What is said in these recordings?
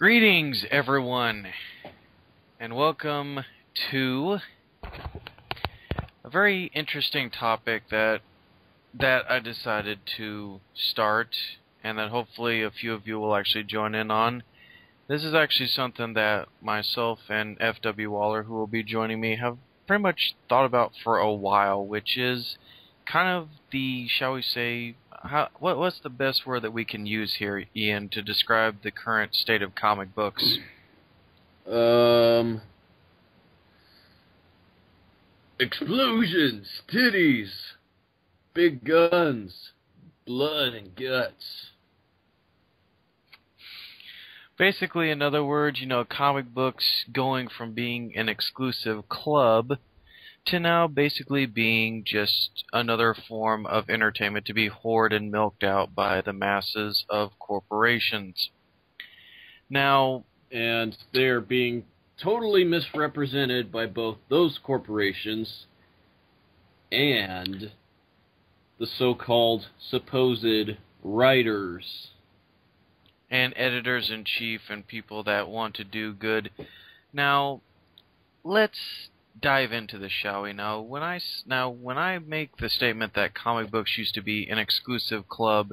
Greetings, everyone, and welcome to a very interesting topic that I decided to start, and that hopefully a few of you will actually join in on. This is actually something that myself and fwwaller, who will be joining me, have pretty much thought about for a while, which is kind of the, shall we say, what's the best word that we can use here, Ian, to describe the current state of comic books? Explosions, titties, big guns, blood and guts. Basically, in other words, comic books going from being an exclusive club to now basically being just another form of entertainment to be hoarded and milked out by the masses of corporations. Now, and they're being totally misrepresented by both those corporations and the so-called supposed writers and editors-in-chief and people that want to do good. Now, let's dive into this, shall we? Now, when I make the statement that comic books used to be an exclusive club,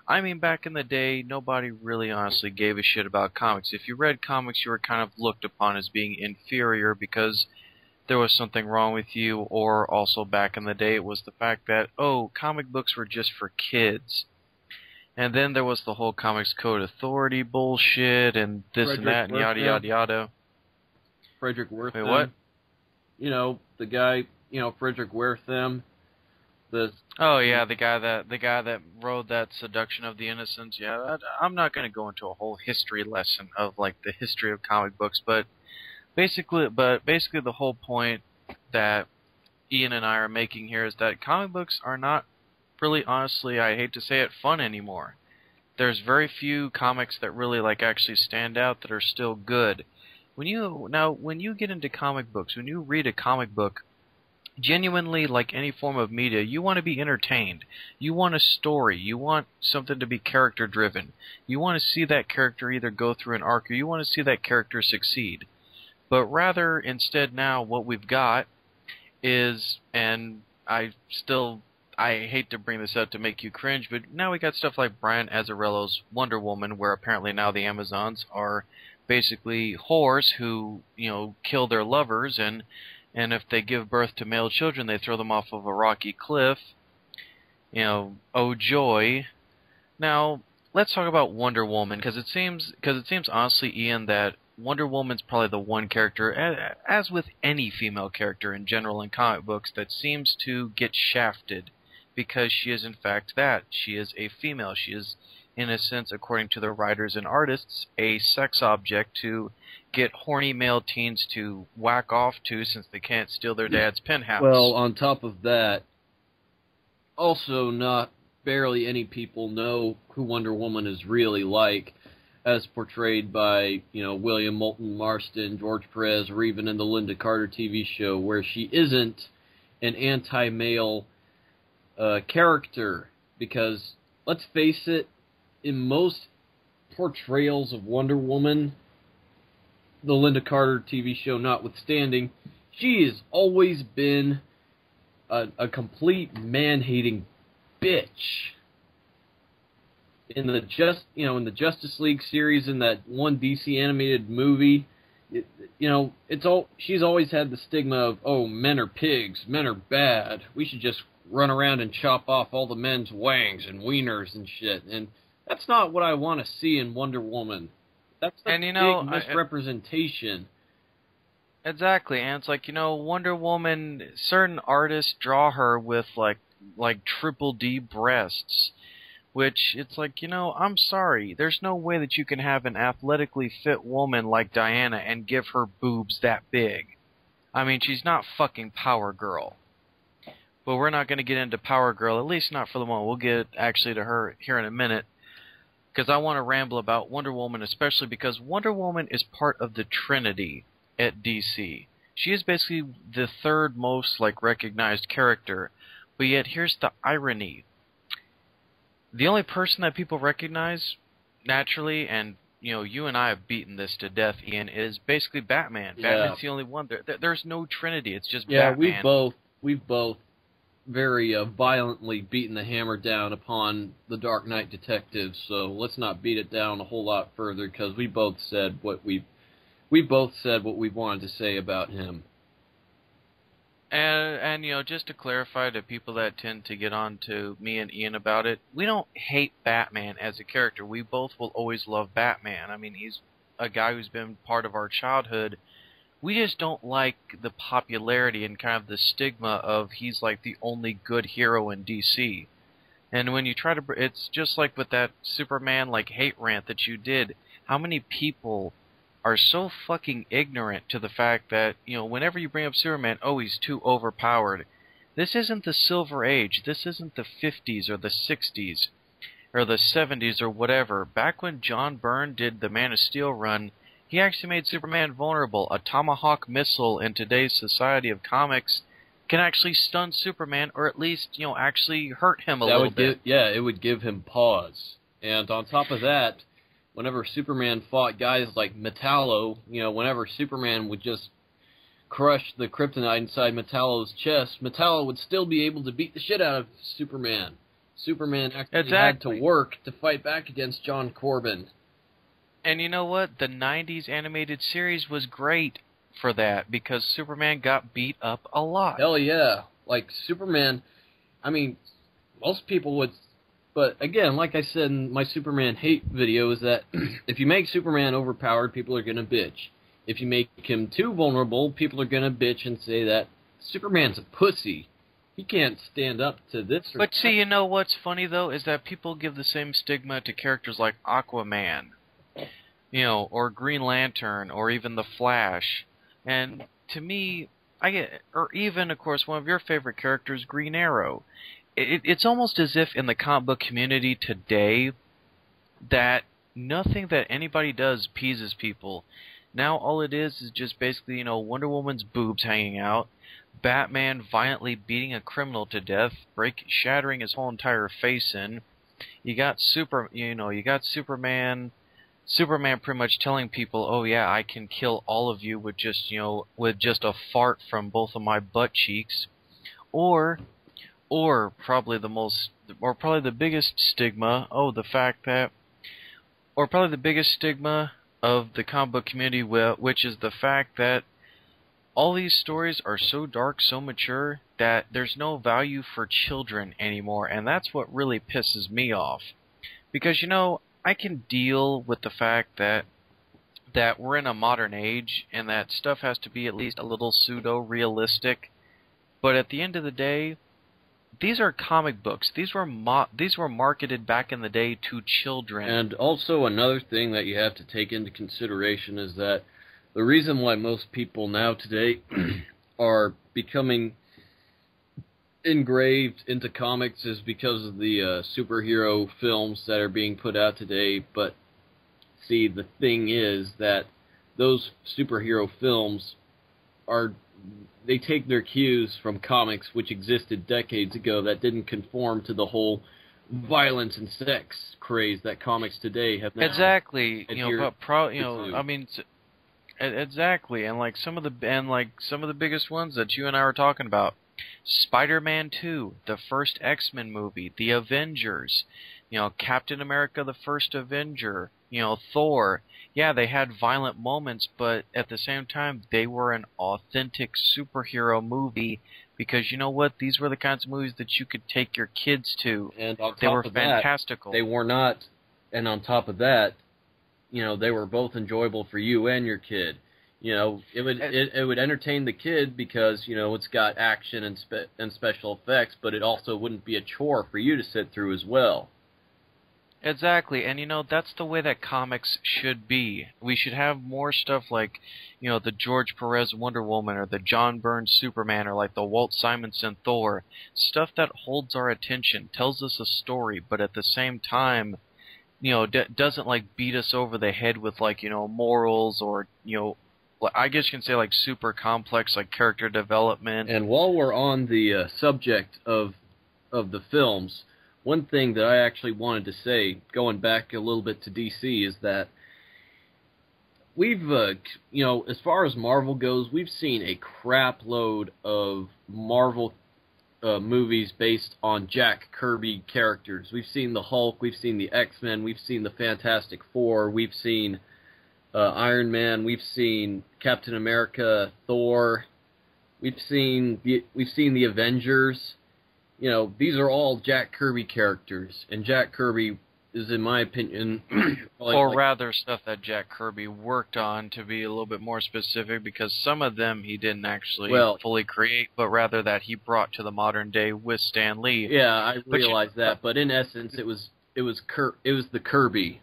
I mean back in the day, nobody really honestly gave a shit about comics. If you read comics, you were kind of looked upon as being inferior because there was something wrong with you, or also back in the day it was the fact that, oh, comic books were just for kids. And then there was the whole Comics Code Authority bullshit, and this and that, and yada, yada, yada. Frederick Wertham. Wait, what? You know, the guy, Frederick Wertham. Oh yeah, the guy that wrote that Seduction of the Innocents. Yeah, I'm not going to go into a whole history lesson of like the history of comic books, but basically the whole point that Ian and I are making here is that comic books are not really, honestly, I hate to say it, fun anymore. There's very few comics that really actually stand out that are still good. When you get into comic books, when you read a comic book, genuinely, like any form of media, you want to be entertained. You want a story. You want something to be character driven. You want to see that character either go through an arc, or you want to see that character succeed. But rather, instead now, what we've got is, and I hate to bring this up to make you cringe, but now we got stuff like Brian Azzarello's Wonder Woman, where apparently now the Amazons are basically whores who, kill their lovers, and if they give birth to male children, they throw them off of a rocky cliff. Oh joy. Now, let's talk about Wonder Woman, because it seems honestly, Ian, that Wonder Woman's probably the one character, as with any female character in general in comic books, that seems to get shafted, because she is in fact that. She is a female. She is, in a sense, according to the writers and artists, a sex object to get horny male teens to whack off to, since they can't steal their dad's penthouse. Well, on top of that, also not barely any people know who Wonder Woman is really like, as portrayed by, William Moulton Marston, George Perez, or even in the Linda Carter TV show, where she isn't an anti-male character. Because, let's face it, in most portrayals of Wonder Woman, the Linda Carter TV show notwithstanding, she has always been a complete man-hating bitch. In the Justice League series, in that one DC animated movie, she's always had the stigma of, oh, men are pigs, men are bad, we should just run around and chop off all the men's wangs and wieners and shit. And that's not what I want to see in Wonder Woman. That's a big misrepresentation. Exactly, and it's like, Wonder Woman, certain artists draw her with like triple D breasts, which it's like, I'm sorry, there's no way that you can have an athletically fit woman like Diana and give her boobs that big. I mean, she's not fucking Power Girl. But we're not going to get into Power Girl, at least not for the moment. We'll get actually to her here in a minute, because I want to ramble about Wonder Woman, especially because Wonder Woman is part of the Trinity at DC. She is basically the third most recognized character, but yet here's the irony. The only person that people recognize naturally, and you and I have beaten this to death, Ian, is basically Batman. Yeah. Batman's the only one. There's no Trinity. It's just yeah, Batman. we've both very violently beaten the hammer down upon the Dark Knight Detective, so let's not beat it down a whole lot further, because we both said what we wanted to say about him. And just to clarify to people that tend to get on to me and Ian about it, we don't hate Batman as a character. We both will always love Batman. I mean, he's a guy who's been part of our childhood. We just don't like the popularity and kind of the stigma of he's like the only good hero in DC. And when you try to, it's just like with that Superman like hate rant that you did. How many people are so fucking ignorant to the fact that, whenever you bring up Superman, oh, he's too overpowered. This isn't the Silver Age. This isn't the 50s or the 60s or the 70s or whatever. Back when John Byrne did the Man of Steel run, he actually made Superman vulnerable. A Tomahawk missile in today's society of comics can actually stun Superman, or at least, actually hurt him a little bit. It would give him pause. And on top of that, whenever Superman fought guys like Metallo, whenever Superman would just crush the kryptonite inside Metallo's chest, Metallo would still be able to beat the shit out of Superman. Superman actually had to work to fight back against John Corbin. And you know what? The 90s animated series was great for that, because Superman got beat up a lot. Hell yeah. Like, Superman, I mean, most people would... But again, like I said in my Superman hate video, is that if you make Superman overpowered, people are going to bitch. If you make him too vulnerable, people are going to bitch and say that Superman's a pussy. He can't stand up to this. But see, what's funny, though, is that people give the same stigma to characters like Aquaman, or Green Lantern, or even The Flash. And to me, or even, of course, one of your favorite characters, Green Arrow. It's almost as if in the comic book community today that nothing that anybody does appeases people. Now all it is just basically, Wonder Woman's boobs hanging out, Batman violently beating a criminal to death, shattering his whole entire face in. You got Superman pretty much telling people, "Oh yeah, I can kill all of you with just a fart from both of my butt cheeks," or probably the biggest stigma, probably the biggest stigma of the comic book community, which is the fact that all these stories are so dark, so mature, that there's no value for children anymore, and that's what really pisses me off. Because, I can deal with the fact that we're in a modern age, and that stuff has to be at least a little pseudo-realistic, but at the end of the day, these are comic books. These were marketed back in the day to children. And also another thing that you have to take into consideration is that the reason why most people now today are becoming engraved into comics is because of the superhero films that are being put out today. But see, the thing is that those superhero films they take their cues from comics which existed decades ago that didn't conform to the whole violence and sex craze that comics today have now. Exactly. Exactly. And some of the biggest ones that you and I were talking about, Spider-Man 2, the first X-Men movie, the Avengers, Captain America, the first Avenger, Thor. Yeah, they had violent moments, but at the same time, they were an authentic superhero movie, because you know what? These were the kinds of movies that you could take your kids to. And they were fantastical. They were not, and on top of that, they were both enjoyable for you and your kid. It would entertain the kid because, it's got action and special effects, but it also wouldn't be a chore for you to sit through as well. Exactly, and that's the way that comics should be. We should have more stuff like, the George Perez Wonder Woman, or the John Byrne Superman, or like the Walt Simonson Thor. Stuff that holds our attention, tells us a story, but at the same time, doesn't beat us over the head with morals, or, I guess you can say super complex character development. And while we're on the subject of the films, one thing that I actually wanted to say, going back a little bit to DC, is that we've, as far as Marvel goes, we've seen a crap load of Marvel movies based on Jack Kirby characters. We've seen the Hulk, we've seen the X-Men, we've seen the Fantastic Four, we've seen Iron Man, we've seen Captain America, Thor, we've seen the Avengers. These are all Jack Kirby characters, and Jack Kirby is, in my opinion, rather stuff that Jack Kirby worked on, to be a little bit more specific, because some of them he didn't actually fully create, but rather that he brought to the modern day with Stan Lee. Yeah, I realize that, but in essence, it was the Kirby.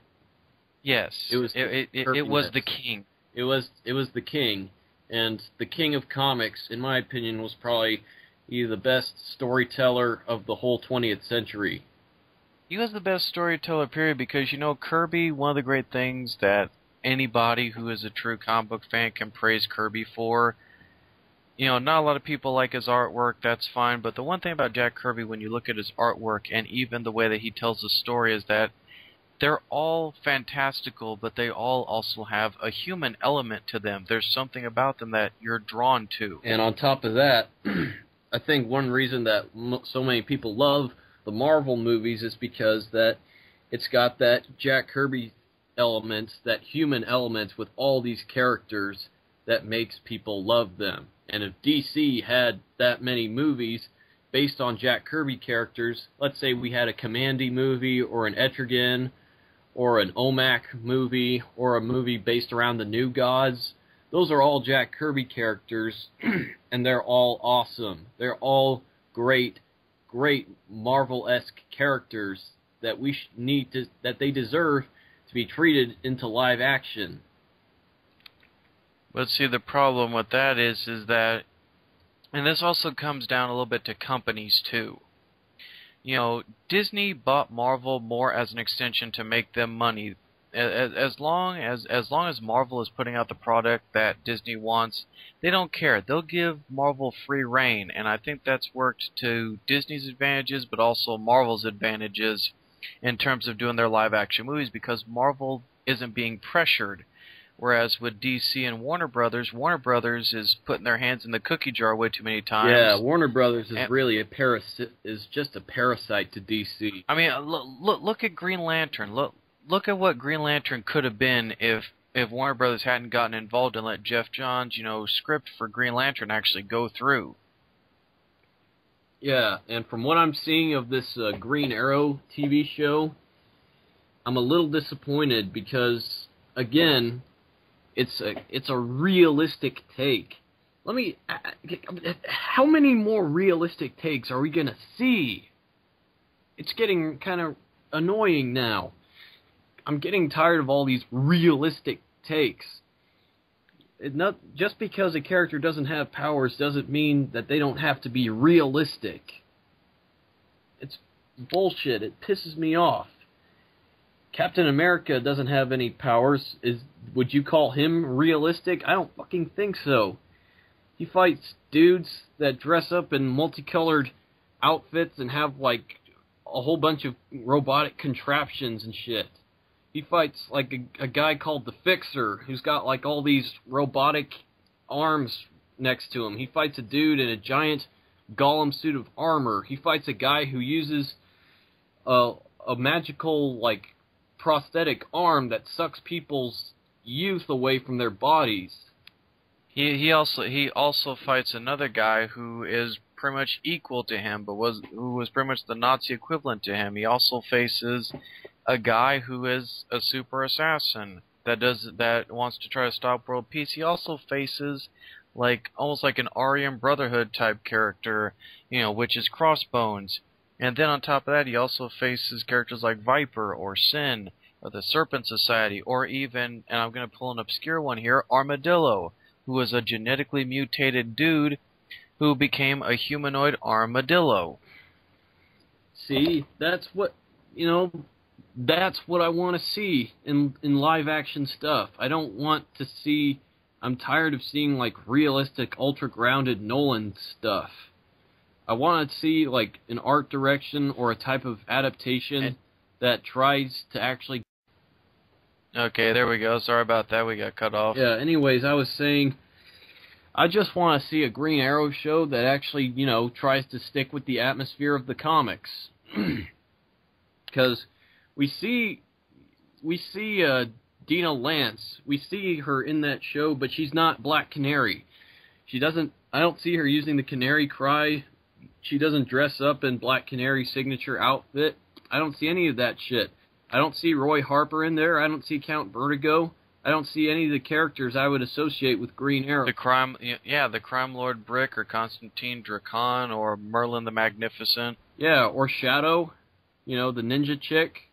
Yes, it was the king. It was the king, and the king of comics, in my opinion, was probably the best storyteller of the whole 20th century. He was the best storyteller, period, because, Kirby, one of the great things that anybody who is a true comic book fan can praise Kirby for, not a lot of people like his artwork, that's fine, but the one thing about Jack Kirby, when you look at his artwork and even the way that he tells the story, is that they're all fantastical, but they all also have a human element to them. There's something about them that you're drawn to. And on top of that, I think one reason that so many people love the Marvel movies is because that it's got that Jack Kirby elements, that human elements with all these characters that makes people love them. And if DC had that many movies based on Jack Kirby characters, let's say we had a Commandy movie or an Etrigan or an OMAC movie or a movie based around the New Gods, those are all Jack Kirby characters, and they're all awesome. They're all great Marvel-esque characters that that they deserve to be treated into live action. But see, the problem with that is that, and this also comes down a little bit to companies too. Disney bought Marvel more as an extension to make them money. As long as Marvel is putting out the product that Disney wants, they don't care. They'll give Marvel free reign, and I think that's worked to Disney's advantages, but also Marvel's advantages in terms of doing their live-action movies, because Marvel isn't being pressured. Whereas with DC and Warner Brothers is putting their hands in the cookie jar way too many times. Yeah, Warner Brothers is really just a parasite to DC. I mean, look at Green Lantern. Look at what Green Lantern could have been if Warner Brothers hadn't gotten involved and let Jeff Johns, script for Green Lantern actually go through. Yeah, and from what I'm seeing of this Green Arrow TV show, I'm a little disappointed because, again, it's a realistic take. How many more realistic takes are we gonna see? It's getting kind of annoying now. I'm getting tired of all these realistic takes. Just because a character doesn't have powers doesn't mean that they don't have to be realistic. It's bullshit. It pisses me off. Captain America doesn't have any powers. Would you call him realistic? I don't fucking think so. He fights dudes that dress up in multicolored outfits and have, like, a whole bunch of robotic contraptions and shit. He fights, like, a guy called the Fixer, who's got, like, all these robotic arms next to him. He fights a dude in a giant golem suit of armor. He fights a guy who uses a magical, like, prosthetic arm that sucks people's youth away from their bodies. He also fights another guy who is pretty much equal to him, but who was pretty much the Nazi equivalent to him. He also faces a guy who is a super assassin that wants to try to stop world peace. He also faces almost like an Aryan Brotherhood type character, which is Crossbones. And then on top of that, he also faces characters like Viper or Sin or the Serpent Society, or even, and I'm going to pull an obscure one here, Armadillo, who was a genetically mutated dude who became a humanoid armadillo. See, that's what I want to see in live action stuff. I don't want to see, I'm tired of seeing like realistic, ultra grounded Nolan stuff. I want to see like an art direction or a type of adaptation that tries to actually. Okay, there we go. Sorry about that. We got cut off. Yeah, anyways, I was saying, I just want to see a Green Arrow show that actually, you know, tries to stick with the atmosphere of the comics. Because we see Dina Lance. We see her in that show, but she's not Black Canary. I don't see her using the Canary Cry. She doesn't dress up in Black Canary's signature outfit. I don't see any of that shit. I don't see Roy Harper in there. I don't see Count Vertigo. I don't see any of the characters I would associate with Green Arrow. The crime lord Brick, or Constantine Dracon, or Merlin the Magnificent. Yeah, or Shadow, you know, the ninja chick,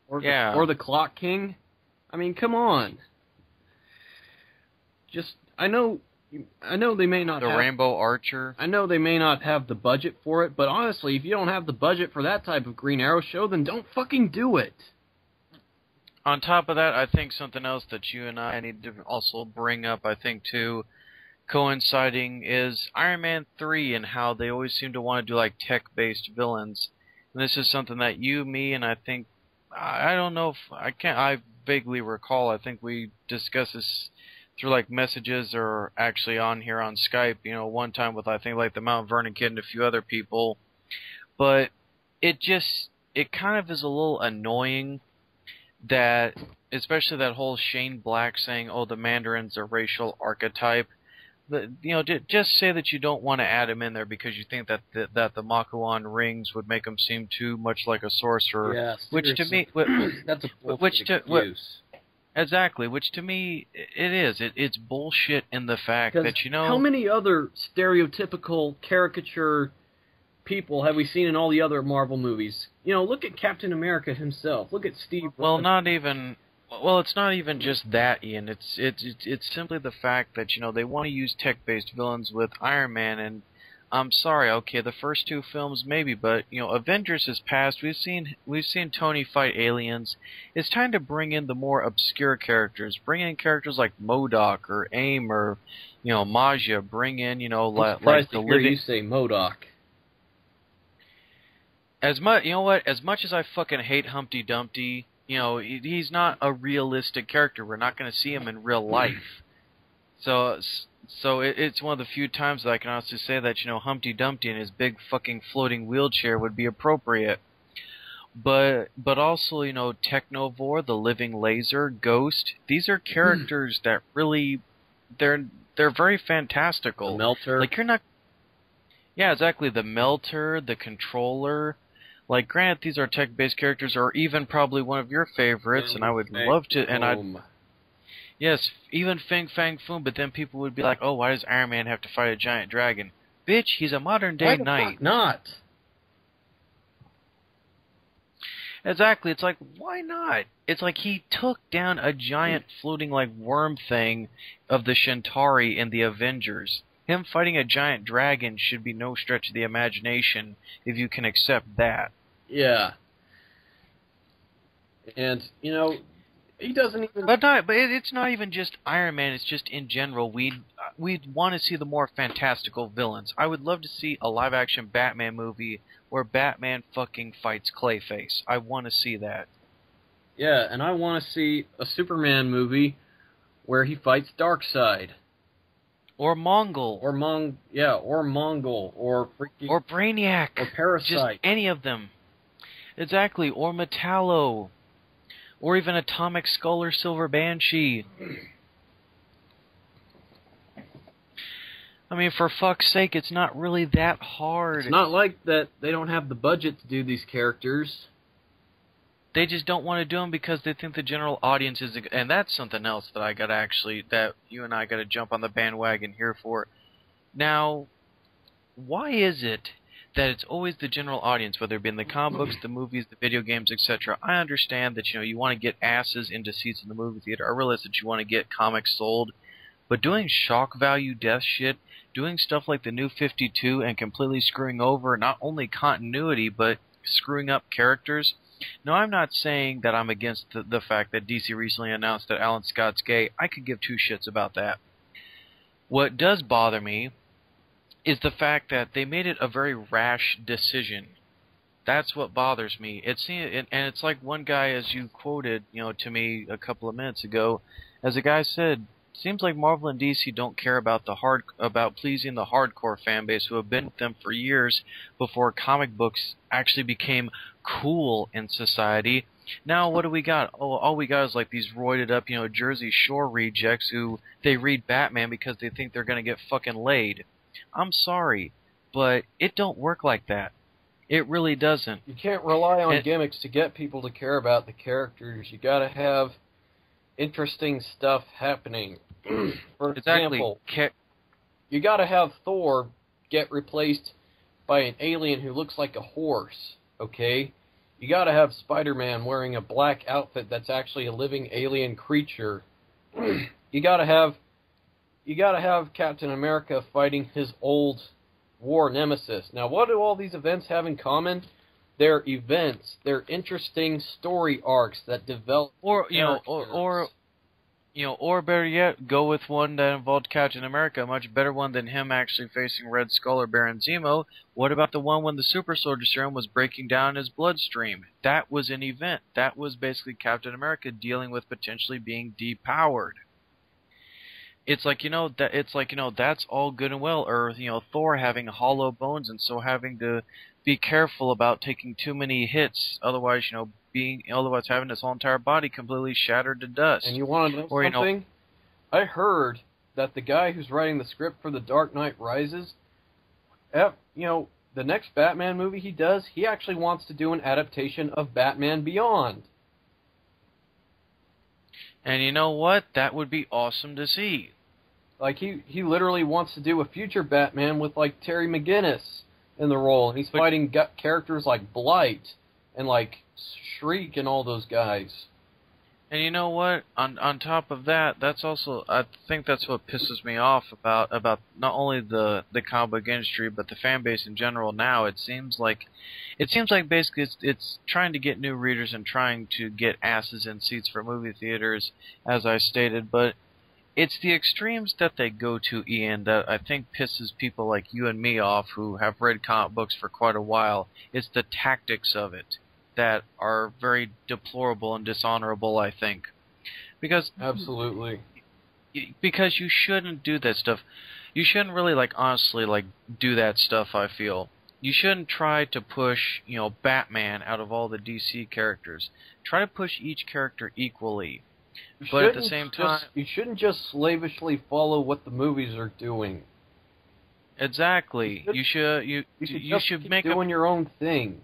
or the Clock King. I mean, come on. I know they may not have... The Rainbow Archer. I know they may not have the budget for it, but honestly, if you don't have the budget for that type of Green Arrow show, then don't fucking do it. On top of that, I think something else that you and I need to also bring up, I think, too, coinciding, is Iron Man 3 and how they always seem to want to do, like, tech-based villains. And this is something that you, me, and I think... I don't know if... I vaguely recall, I think we discussed this through, like, messages or actually on here on Skype, you know, one time with, I think, like, the Mount Vernon kid and a few other people. But it kind of is a little annoying that, especially that whole Shane Black saying, oh, the Mandarin's a racial archetype. You know, just say that you don't want to add him in there because you think that the Makuan rings would make him seem too much like a sorcerer. Yeah, which to me, that's a bullshit excuse. Exactly, which to me, it is. It's bullshit in the fact that, you know... How many other stereotypical caricature people have we seen in all the other Marvel movies? You know, look at Captain America himself. Look at Steve. Well, it's not even just that, Ian. It's simply the fact that, you know, they want to use tech-based villains with Iron Man, and I'm sorry, okay, the first two films maybe, but, you know, Avengers has passed. We've seen Tony fight aliens. It's time to bring in the more obscure characters. Bring in characters like MODOK or AIM or, you know, Magia. Bring in, you know, like the living... you say MODOK. You know what? As much as I fucking hate Humpty Dumpty, you know, he's not a realistic character. We're not going to see him in real life. So it's one of the few times that I can honestly say that, you know, Humpty Dumpty in his big fucking floating wheelchair would be appropriate. But also, you know, Technovore, the Living Laser, Ghost. These are characters that really, they're very fantastical. The Melter. Like, you're not... Yeah, exactly. The Melter, the Controller. Like, granted, these are tech-based characters, or even probably one of your favorites, and I would love to... Yes, even Fing Fang Foom, but then people would be like, oh, why does Iron Man have to fight a giant dragon? Bitch, he's a modern-day knight. Why the fuck not? Exactly, it's like, why not? It's like he took down a giant floating, like, worm thing of the Shantari in the Avengers. Him fighting a giant dragon should be no stretch of the imagination if you can accept that. Yeah. And, you know, he doesn't even... But it's not even just Iron Man, it's just in general. We'd want to see the more fantastical villains. I would love to see a live-action Batman movie where Batman fucking fights Clayface. I want to see that. Yeah, and I want to see a Superman movie where he fights Darkseid. Or Mongol. Or Mongol. Or freaking... Or Brainiac. Or Parasite. Just any of them. Exactly. Or Metallo. Or even Atomic Skull or Silver Banshee. I mean, for fuck's sake, it's not really that hard. It's not like that they don't have the budget to do these characters. They just don't want to do them because they think the general audience is... And that's something else that you and I got to jump on the bandwagon here for. Now, why is it that it's always the general audience, whether it be in the comic books, the movies, the video games, etc.? I understand that, you know, you want to get asses into seats in the movie theater. I realize that you want to get comics sold. But doing shock value death shit, doing stuff like the New 52 and completely screwing over not only continuity, but screwing up characters... No, I'm not saying that I'm against the fact that DC recently announced that Alan Scott's gay. I could give two shits about that. What does bother me is the fact that they made it a very rash decision. That's what bothers me. And it's like one guy, as you quoted, to me a couple of minutes ago, as a guy said, seems like Marvel and DC don't care about about pleasing the hardcore fan base who have been with them for years before comic books actually became cool in society. Now what do we got? Oh, all we got is like these roided up, Jersey Shore rejects who they read Batman because they think they're gonna get fucking laid. I'm sorry, but it don't work like that. It really doesn't. You can't rely on gimmicks to get people to care about the characters. You gotta have interesting stuff happening. For example, you gotta have Thor get replaced by an alien who looks like a horse, okay? You gotta have Spider-Man wearing a black outfit that's actually a living alien creature. You gotta have Captain America fighting his old war nemesis. Now, what do all these events have in common? They're events. They're interesting story arcs that develop. Or better yet, go with one that involved Captain America, a much better one than him actually facing Red Skull or Baron Zemo. What about the one when the Super Soldier Serum was breaking down his bloodstream? That was an event. That was basically Captain America dealing with potentially being depowered. It's like, that's all good and well. Or, Thor having hollow bones and so having to be careful about taking too many hits. Otherwise, otherwise having his whole entire body completely shattered to dust. And you want to know something? I heard that the guy who's writing the script for The Dark Knight Rises, the next Batman movie he does, he actually wants to do an adaptation of Batman Beyond. And you know what? That would be awesome to see. Like, he literally wants to do a future Batman with, like, Terry McGinnis in the role. And he's fighting characters like Blight and, like, Shriek and all those guys. And you know what? On top of that, that's also, I think that's what pisses me off about not only the comic book industry, but the fan base in general now. It seems like basically it's trying to get new readers and trying to get asses in seats for movie theaters, as I stated, but it's the extremes that they go to, Ian, that I think pisses people like you and me off who have read comic books for quite a while. It's the tactics of it that are very deplorable and dishonorable, I think. Absolutely. Because you shouldn't do that stuff. You shouldn't really, honestly, do that stuff, I feel. You shouldn't try to push, Batman out of all the DC characters. Try to push each character equally. But at the same time, you shouldn't just slavishly follow what the movies are doing. Exactly. You should make doing your own thing.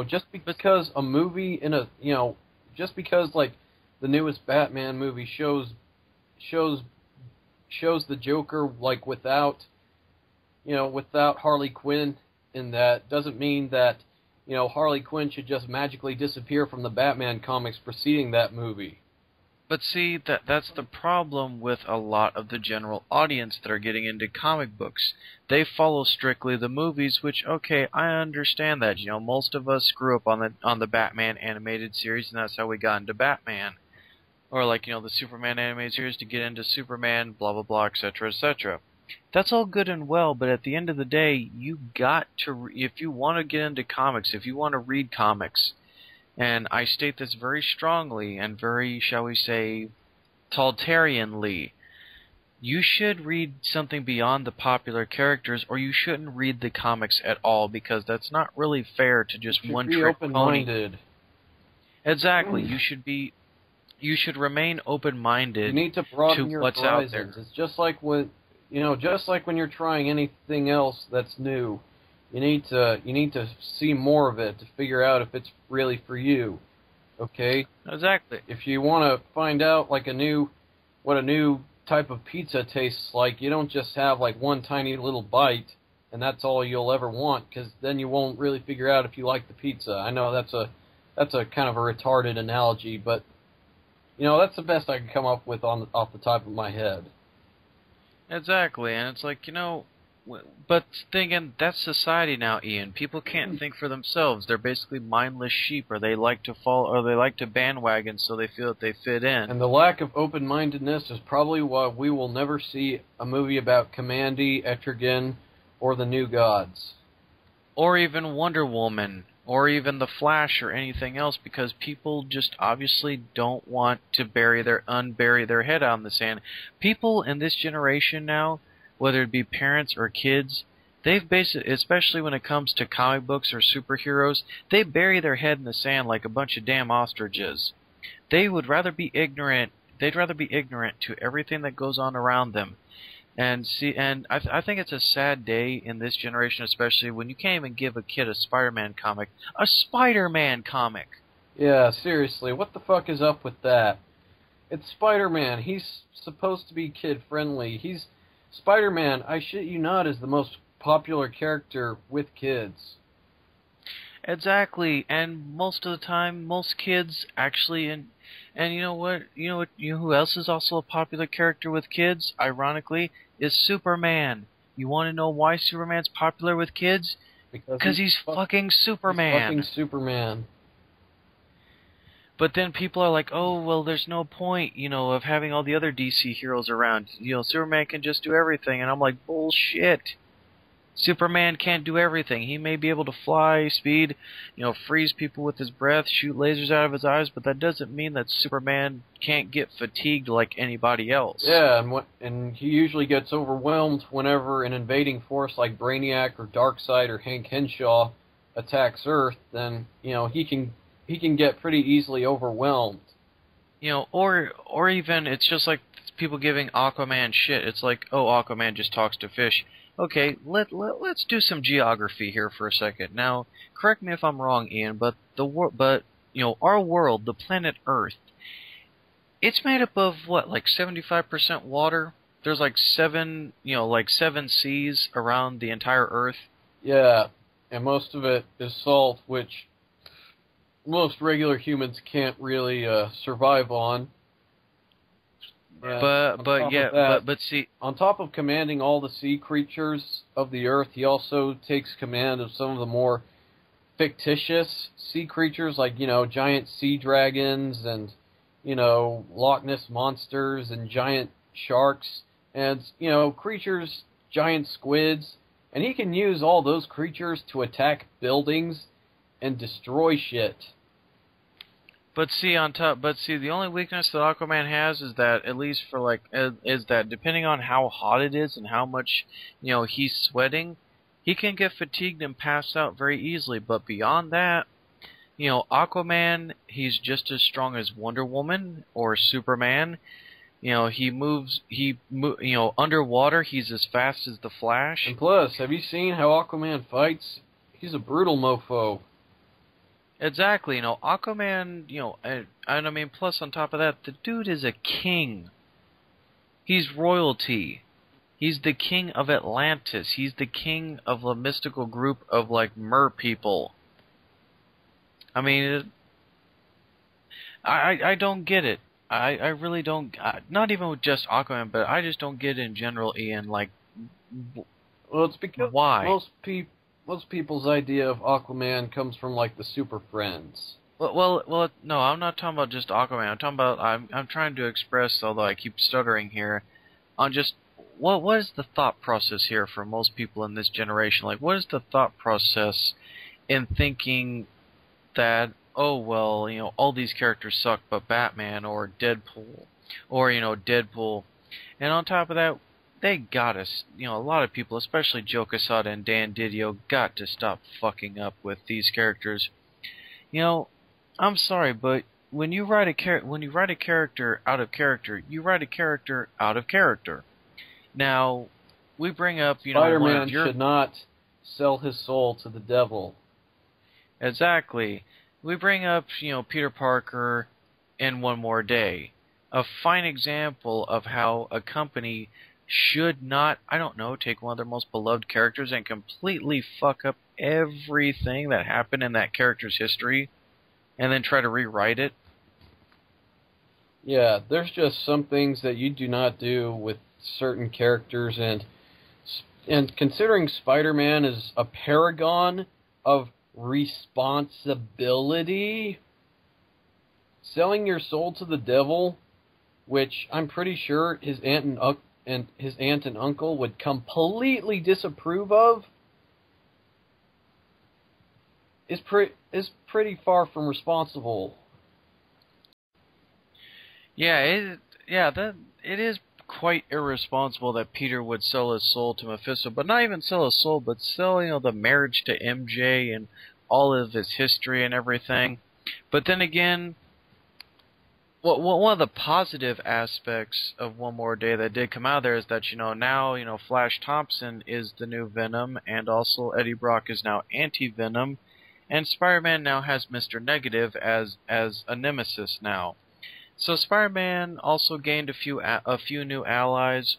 Just because a movie just because the newest Batman movie shows the Joker without Harley Quinn in that, doesn't mean that Harley Quinn should just magically disappear from the Batman comics preceding that movie. But see, that's the problem with a lot of the general audience that are getting into comic books. They follow strictly the movies, which, okay, I understand that. Most of us grew up on the Batman animated series, and that's how we got into Batman. Or the Superman animated series to get into Superman, blah, blah, blah, etc., etc. That's all good and well, but at the end of the day, you got to, if you want to get into comics, if you want to read comics, and I state this very strongly and very, shall we say, totalitarianly, you should read something beyond the popular characters, or you shouldn't read the comics at all, because that's not really fair to just one-trick pony. Open-minded. Exactly. You should remain open-minded. You need to broaden to your what's horizons. out there. It's just like when you're trying anything else that's new. You need to see more of it to figure out if it's really for you. Okay? Exactly. If you want to find out what a new type of pizza tastes like, you don't just have one tiny little bite and that's all you'll ever want, because then you won't really figure out if you like the pizza. I know that's a kind of a retarded analogy, but that's the best I can come up with off the top of my head. Exactly, and it's but thinking that's society now, Ian. People can't think for themselves. They're basically mindless sheep, or they like to bandwagon so they feel that they fit in. And the lack of open-mindedness is probably why we will never see a movie about Kamandi, Etrigan, or the New Gods. Or even Wonder Woman. or even the Flash or anything else, because people just obviously don't want to unbury their head out in the sand. People in this generation now, whether it be parents or kids, they've basically, especially when it comes to comic books or superheroes, they bury their head in the sand like a bunch of damn ostriches. They would rather be ignorant. They'd rather be ignorant to everything that goes on around them. And I think it's a sad day in this generation, especially when you can't even give a kid a Spider-Man comic. A Spider-Man comic! Yeah, seriously, what the fuck is up with that? It's Spider-Man. He's supposed to be kid-friendly. Spider-Man, I shit you not, is the most popular character with kids. Exactly, and most of the time, most kids actually, and you know what? You know who else is also a popular character with kids? Ironically, is Superman. You want to know why Superman's popular with kids? Because he's fucking Superman. He's fucking Superman. But then people are like, oh, well, there's no point, of having all the other DC heroes around. Superman can just do everything, and I'm like, bullshit. Superman can't do everything. He may be able to fly, speed, freeze people with his breath, shoot lasers out of his eyes, but that doesn't mean that Superman can't get fatigued like anybody else. Yeah, and he usually gets overwhelmed whenever an invading force like Brainiac or Darkseid or Hank Henshaw attacks Earth. Then he can get pretty easily overwhelmed. Or even it's just like people giving Aquaman shit. It's like, oh, Aquaman just talks to fish. Okay, let's do some geography here for a second. Now, correct me if I'm wrong, Ian, but our world, the planet Earth, it's made up of what, like 75% water? There's like seven seas around the entire Earth. Yeah, and most of it is salt, which most regular humans can't really survive on. But see, on top of commanding all the sea creatures of the earth, he also takes command of some of the more fictitious sea creatures, like giant sea dragons and Loch Ness monsters and giant sharks and creatures, giant squids, and he can use all those creatures to attack buildings and destroy shit. But see, the only weakness that Aquaman has is that, at least for is that depending on how hot it is and how much, he's sweating, he can get fatigued and pass out very easily. But beyond that, Aquaman, he's just as strong as Wonder Woman or Superman. Underwater, he's as fast as the Flash. And plus, have you seen how Aquaman fights? He's a brutal mofo. Exactly, Aquaman, and I mean, plus on top of that, the dude is a king. He's royalty. He's the king of Atlantis. He's the king of a mystical group of, mer people. I mean, I don't get it. I really don't, not even with just Aquaman, but I just don't get it in general, Ian, well, it's because why? Most people's idea of Aquaman comes from the Super Friends. Well, no, I'm not talking about just Aquaman. I'm talking about I'm trying to express, although I keep stuttering here, on just what is the thought process here for most people in this generation? What is the thought process in thinking that, oh well, all these characters suck, but Batman or Deadpool, and on top of that, they got us, a lot of people, especially Joe Quesada and Dan Didio, got to stop fucking up with these characters. I'm sorry, but when you write a character out of character, you write a character out of character. Now, we bring up, Spider-Man should not sell his soul to the devil. Exactly. We bring up, Peter Parker in One More Day. A fine example of how a company should not, take one of their most beloved characters and completely fuck up everything that happened in that character's history and then try to rewrite it. Yeah, there's just some things that you do not do with certain characters, and considering Spider-Man is a paragon of responsibility, selling your soul to the devil, which I'm pretty sure his aunt and uncle would completely disapprove of, is pretty far from responsible. Yeah, it is quite irresponsible that Peter would sell his soul to Mephisto, but not even sell his soul, but sell, the marriage to MJ and all of his history and everything. But then again, one of the positive aspects of One More Day that did come out of there is that, now, Flash Thompson is the new Venom, and also Eddie Brock is now Anti-Venom, and Spider-Man now has Mr. Negative as a nemesis now. So Spider-Man also gained a few new allies,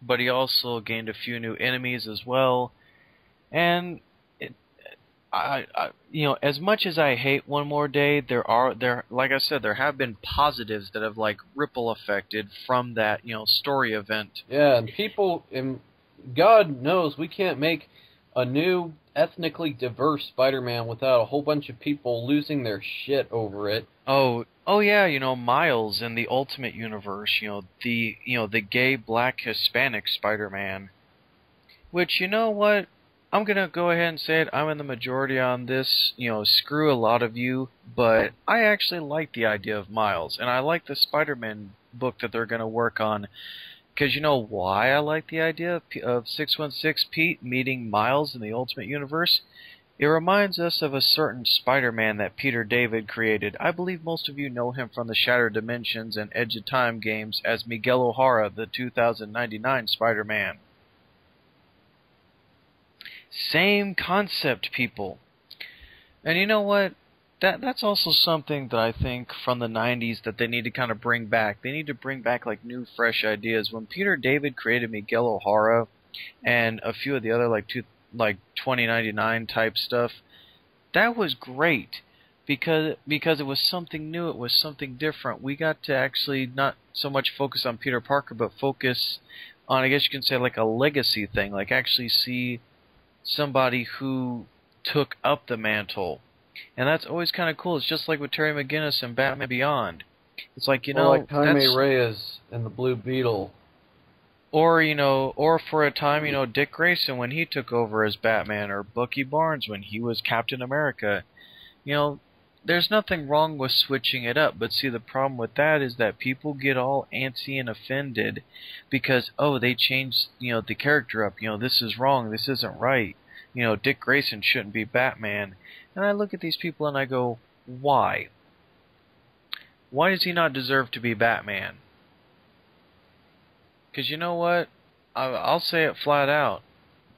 but he also gained a few new enemies as well. And as much as I hate One More Day, like I said, there have been positives that have ripple affected from that story event. Yeah, and God knows we can't make a new ethnically diverse Spider-Man without a whole bunch of people losing their shit over it. Oh yeah, Miles in the Ultimate Universe, the gay black Hispanic Spider-Man. Which, you know what? I'm gonna go ahead and say it. I'm in the majority on this. Screw a lot of you, but I actually like the idea of Miles, and I like the Spider-Man book that they're gonna work on. Because you know why I like the idea of 616 Pete meeting Miles in the Ultimate Universe? It reminds us of a certain Spider-Man that Peter David created. I believe most of you know him from the Shattered Dimensions and Edge of Time games as Miguel O'Hara, the 2099 Spider-Man. Same concept, people. And you know what? That's also something that I think from the 90s that they need to kind of bring back. They need to bring back new, fresh ideas. When Peter David created Miguel O'Hara and a few of the other 2099 type stuff, that was great because it was something new. It was something different. We got to actually not so much focus on Peter Parker, but focus on, I guess you can say, a legacy thing. Actually see somebody who took up the mantle. And that's always kind of cool. It's just like with Terry McGinnis and Batman Beyond. It's like Jaime Reyes and the Blue Beetle. Or for a time, Dick Grayson when he took over as Batman, or Bucky Barnes when he was Captain America. There's nothing wrong with switching it up, but see, the problem with that is that people get all antsy and offended because, they changed, the character up. This is wrong. This isn't right. Dick Grayson shouldn't be Batman. And I look at these people and I go, why? Why does he not deserve to be Batman? Because you know what? I'll say it flat out.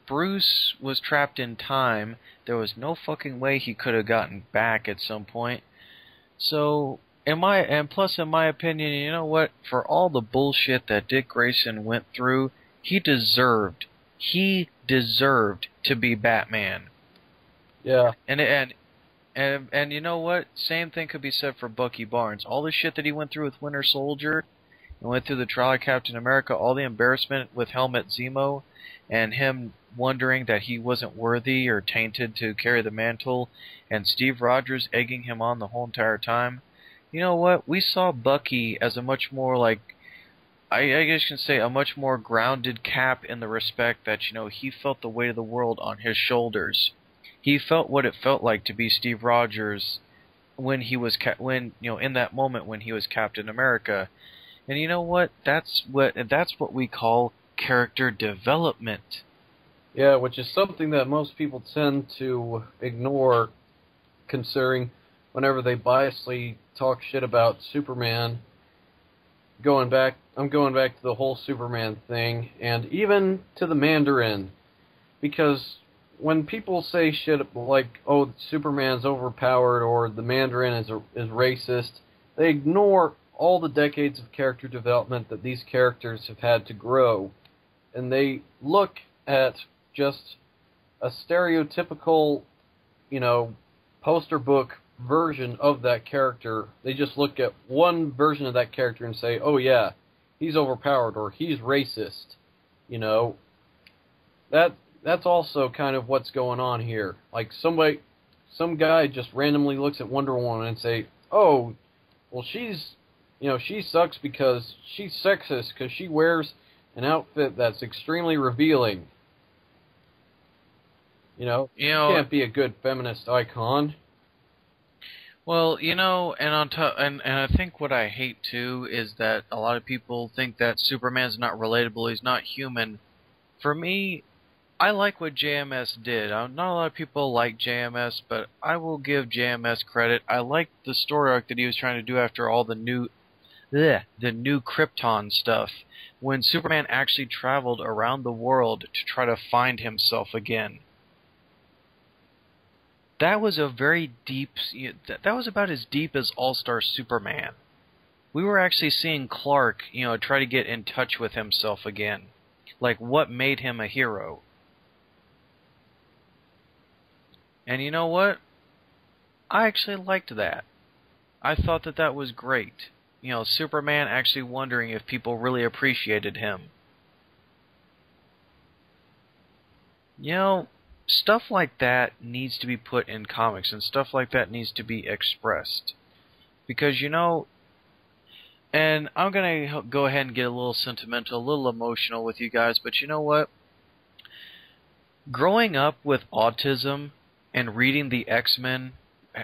Bruce was trapped in time. There was no fucking way he could have gotten back at some point. So, in my opinion, you know what? For all the bullshit that Dick Grayson went through, he deserved to be Batman. Yeah. And you know what? Same thing could be said for Bucky Barnes. All the shit that he went through with Winter Soldier, and went through the trial of Captain America, all the embarrassment with Helmut Zemo, and him wondering that he wasn't worthy or tainted to carry the mantle, and Steve Rogers egging him on the whole entire time. You know what? We saw Bucky as a much more I guess you can say a much more grounded Cap in the respect that, he felt the weight of the world on his shoulders. He felt what it felt like to be Steve Rogers when he was in that moment when he was Captain America. And you know what? That's what we call character development. Yeah, which is something that most people tend to ignore, considering whenever they biasly talk shit about Superman. I'm going back to the whole Superman thing, and even to the Mandarin, because when people say shit like, "Oh, Superman's overpowered" or "the Mandarin is racist," they ignore all the decades of character development that these characters have had to grow, and they look at just a stereotypical, poster book version of that character. They just look at one version of that character and say, "Oh yeah, he's overpowered," or "he's racist." That's also kind of what's going on here. Some guy just randomly looks at Wonder Woman and say, "Oh, well, she sucks because she's sexist because she wears an outfit that's extremely revealing." You know, can't be a good feminist icon. well, and on top, and I think what I hate too is that a lot of people think that Superman's not relatable. He's not human. For me, I like what JMS did. Not a lot of people like JMS, but I will give JMS credit. I like the story arc that he was trying to do after all the new Krypton stuff, when Superman actually traveled around the world to try to find himself again. That was a very deep. That was about as deep as All-Star Superman. We were actually seeing Clark, try to get in touch with himself again, like what made him a hero. And you know what? I actually liked that. I thought that that was great. Superman actually wondering if people really appreciated him. Stuff like that needs to be put in comics, and stuff like that needs to be expressed. Because, and I'm going to go ahead and get a little sentimental, a little emotional with you guys, but you know what? Growing up with autism and reading the X-Men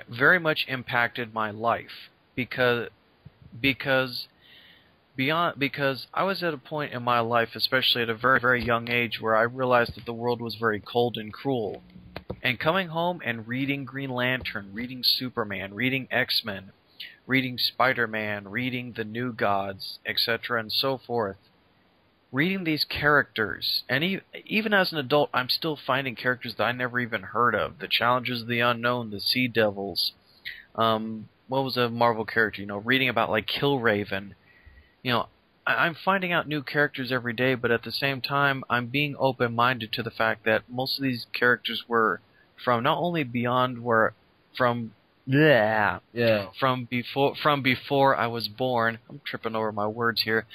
very much impacted my life. Because I was at a point in my life, especially at a very, very young age, where I realized that the world was very cold and cruel. And coming home and reading Green Lantern, reading Superman, reading X-Men, reading Spider-Man, reading the New Gods, etc., and so forth, reading these characters, and even as an adult, I'm still finding characters that I never even heard of. The Challengers of the Unknown, the Sea Devils, what was a Marvel character, reading about like Killraven. I'm finding out new characters every day, but at the same time, I'm being open-minded to the fact that most of these characters were from not only beyond from before I was born. I'm tripping over my words here.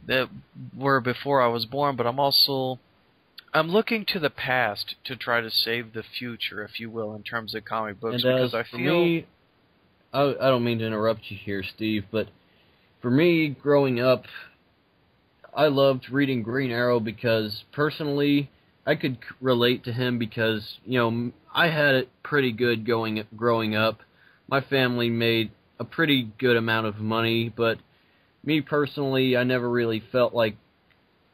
That were before I was born, but I'm looking to the past to try to save the future, if you will, in terms of comic books, because I feel. I don't mean to interrupt you here, Steve, but for me, growing up, I loved reading Green Arrow because, personally, I could relate to him because, I had it pretty good growing up. My family made a pretty good amount of money, but me personally, I never really felt like...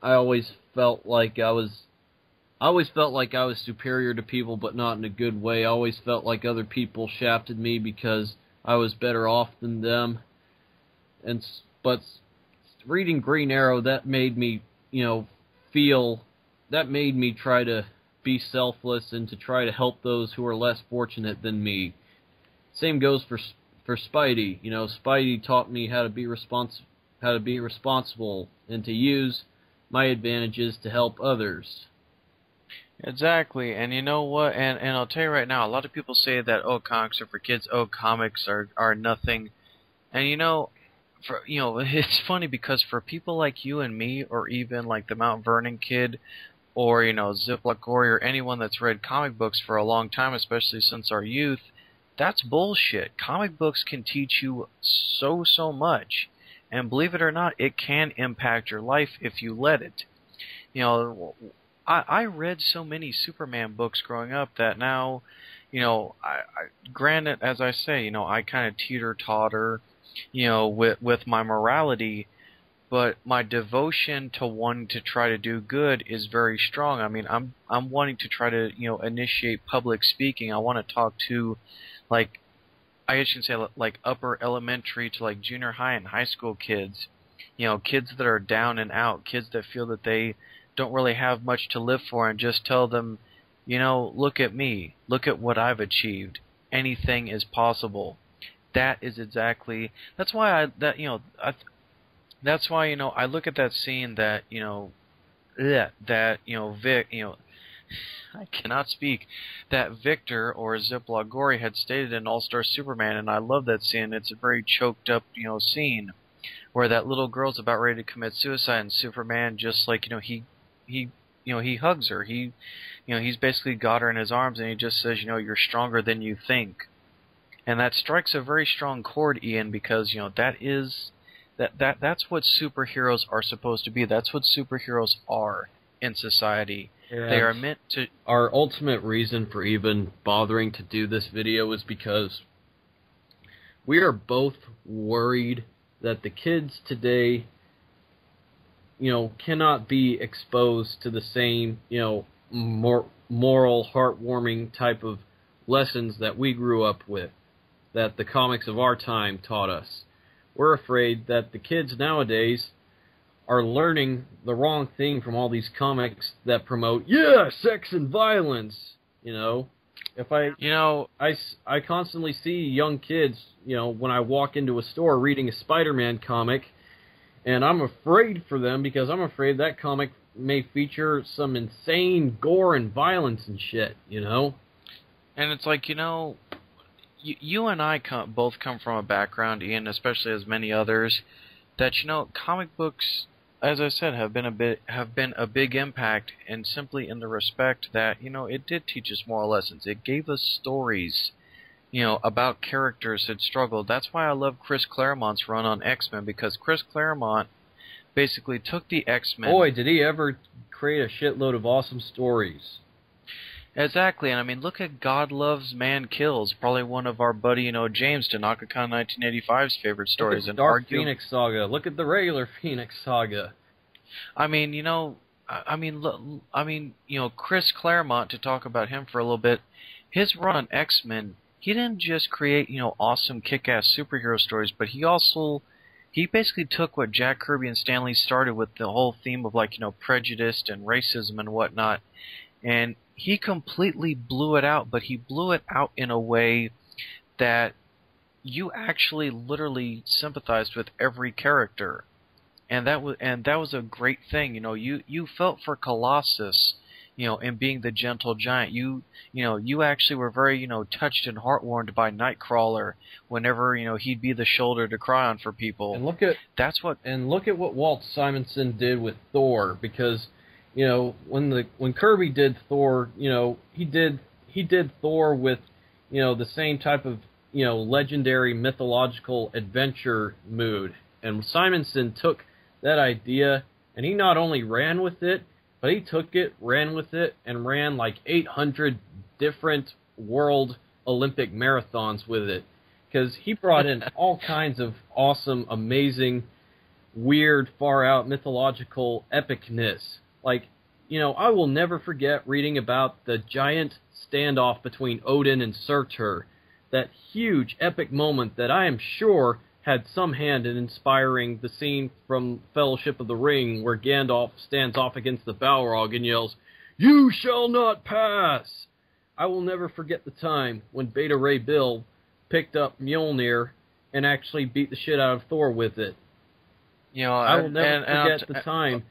I always felt like I was superior to people, but not in a good way. I always felt like other people shafted me because I was better off than them. But reading Green Arrow, that made me, that made me try to be selfless and to try to help those who are less fortunate than me. Same goes for Spidey. Spidey taught me how to be responsible and to use my advantages to help others. Exactly, and you know what? And I'll tell you right now, a lot of people say that comics are for kids. Comics are nothing. And it's funny because for people like you and me, or even like the Mount Vernon kid, or Ziploc Gory, or anyone that's read comic books for a long time, especially since our youth, that's bullshit. Comic books can teach you so much, and believe it or not, it can impact your life if you let it. I read so many Superman books growing up that now, I granted, as I say, I kind of teeter-totter, with my morality, but my devotion to wanting to try to do good is very strong. I mean, I'm wanting to try to, initiate public speaking. I want to talk to, like, I should say, like, upper elementary to, like, junior high and high school kids. Kids that are down and out, kids that feel that they don't really have much to live for, and just tell them, look at me, look at what I've achieved. Anything is possible. That is exactly. That's why I look at that scene that Vic, I cannot speak, that Victor or Ziploc Gory had stated in All-Star Superman, and I love that scene. It's a very choked up scene where that little girl's about ready to commit suicide, and Superman just he hugs her. He's basically got her in his arms, and he just says, you're stronger than you think. And that strikes a very strong chord, Ian, because that's what superheroes are supposed to be. That's what superheroes are in society. They are meant to... Our ultimate reason for even bothering to do this video is because we are both worried that the kids today, cannot be exposed to the same, moral, heartwarming type of lessons that we grew up with, that the comics of our time taught us. We're afraid that the kids nowadays are learning the wrong thing from all these comics that promote, sex and violence, If I constantly see young kids, when I walk into a store reading a Spider-Man comic, and I'm afraid for them because I'm afraid that comic may feature some insane gore and violence and shit, And it's like, you and I both come from a background, Ian, especially as many others, that, comic books, as I said, have been a big impact, and simply in the respect that, it did teach us moral lessons. It gave us stories, about characters that struggled. That's why I love Chris Claremont's run on X-Men, because Chris Claremont basically took the X-Men... Boy, did he ever create a shitload of awesome stories. Exactly, and I mean, look at God Loves, Man Kills, probably one of our buddy, James Tanaka-Con 1985's favorite stories. Look at the Dark Phoenix Saga. Look at the regular Phoenix Saga. I mean, Chris Claremont, to talk about him for a little bit, his run on X-Men, he didn't just create, awesome kick-ass superhero stories, but he basically took what Jack Kirby and Stan Lee started with, the whole theme of, prejudice and racism and whatnot, and he completely blew it out, but he blew it out in a way that you actually literally sympathized with every character. And that was a great thing. You felt for Colossus, in being the gentle giant. You actually were very, touched and heartwarmed by Nightcrawler whenever, he'd be the shoulder to cry on for people. And look at what Walt Simonson did with Thor, because when Kirby did Thor, he did Thor with, the same type of, legendary mythological adventure mood. And Simonson took that idea, and he not only ran with it, but he took it, ran with it, and ran like 800 different world Olympic marathons with it. Because he brought in all kinds of awesome, amazing, weird, far-out mythological epicness. I will never forget reading about the giant standoff between Odin and Surtur. That huge, epic moment that I am sure had some hand in inspiring the scene from Fellowship of the Ring where Gandalf stands off against the Balrog and yells, "You shall not pass!" I will never forget the time when Beta Ray Bill picked up Mjolnir and actually beat the shit out of Thor with it. I will never forget the time